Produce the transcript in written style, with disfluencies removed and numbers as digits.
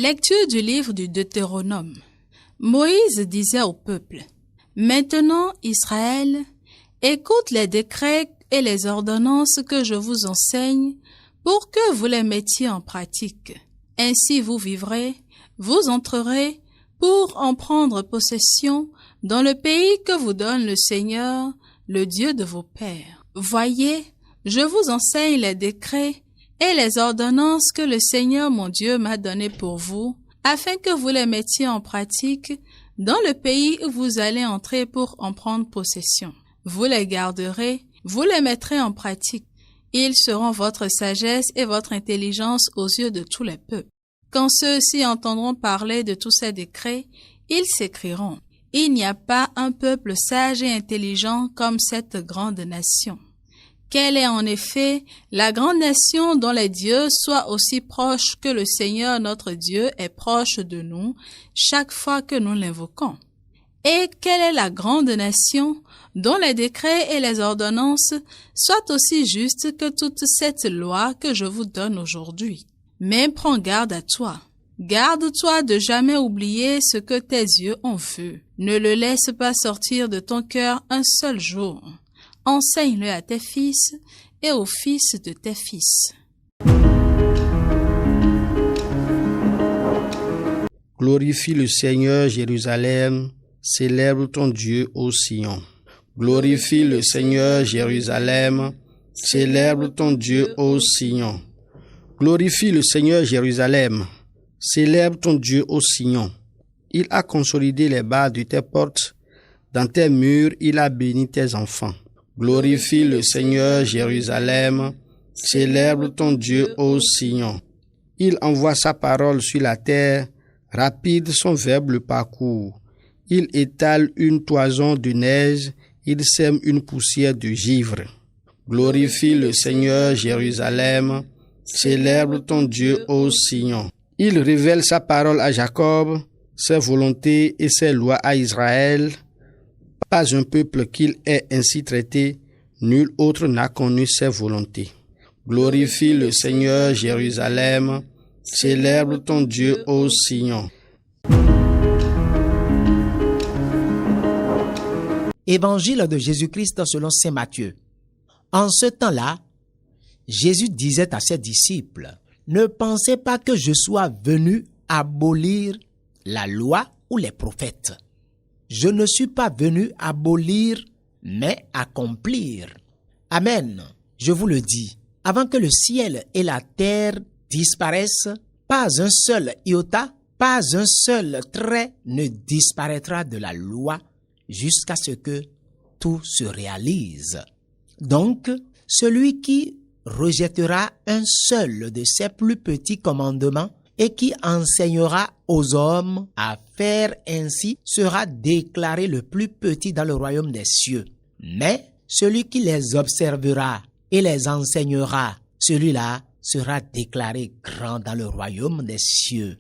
Lecture du livre du Deutéronome. Moïse disait au peuple, « Maintenant, Israël, écoute les décrets et les ordonnances que je vous enseigne pour que vous les mettiez en pratique. Ainsi vous vivrez, vous entrerez pour en prendre possession dans le pays que vous donne le Seigneur, le Dieu de vos pères. Voyez, je vous enseigne les décrets et les ordonnances que le Seigneur mon Dieu m'a données pour vous, afin que vous les mettiez en pratique dans le pays où vous allez entrer pour en prendre possession. Vous les garderez, vous les mettrez en pratique. Ils seront votre sagesse et votre intelligence aux yeux de tous les peuples. Quand ceux-ci entendront parler de tous ces décrets, ils s'écrieront, « Il n'y a pas un peuple sage et intelligent comme cette grande nation. » Quelle est en effet la grande nation dont les dieux soient aussi proches que le Seigneur notre Dieu est proche de nous chaque fois que nous l'invoquons? Et quelle est la grande nation dont les décrets et les ordonnances soient aussi justes que toute cette loi que je vous donne aujourd'hui? Mais prends garde à toi. Garde-toi de jamais oublier ce que tes yeux ont vu. Ne le laisse pas sortir de ton cœur un seul jour. Enseigne-le à tes fils et aux fils de tes fils. Glorifie le Seigneur, Jérusalem, célèbre ton Dieu ô Sion. Glorifie le Seigneur, Jérusalem, célèbre ton Dieu ô Sion. Glorifie le Seigneur, Jérusalem, célèbre ton Dieu ô Sion. Il a consolidé les barres de tes portes, dans tes murs il a béni tes enfants. Glorifie le Seigneur, Jérusalem, célèbre ton Dieu ô Sion. Il envoie sa parole sur la terre, rapide son verbe le parcourt. Il étale une toison de neige, il sème une poussière de givre. Glorifie le Seigneur, Jérusalem, célèbre ton Dieu ô Sion. Il révèle sa parole à Jacob, ses volontés et ses lois à Israël. Pas un peuple qu'il ait ainsi traité, nul autre n'a connu ses volontés. Glorifie le Seigneur, Jérusalem, célèbre ton Dieu ô Sion. Évangile de Jésus-Christ selon saint Matthieu. En ce temps-là, Jésus disait à ses disciples, « Ne pensez pas que je sois venu abolir la loi ou les prophètes. Je ne suis pas venu abolir, mais accomplir. Amen, je vous le dis, avant que le ciel et la terre disparaissent, pas un seul iota, pas un seul trait ne disparaîtra de la loi jusqu'à ce que tout se réalise. Donc, celui qui rejettera un seul de ces plus petits commandements et qui enseignera aux hommes à faire ainsi sera déclaré le plus petit dans le royaume des cieux. Mais celui qui les observera et les enseignera, celui-là sera déclaré grand dans le royaume des cieux.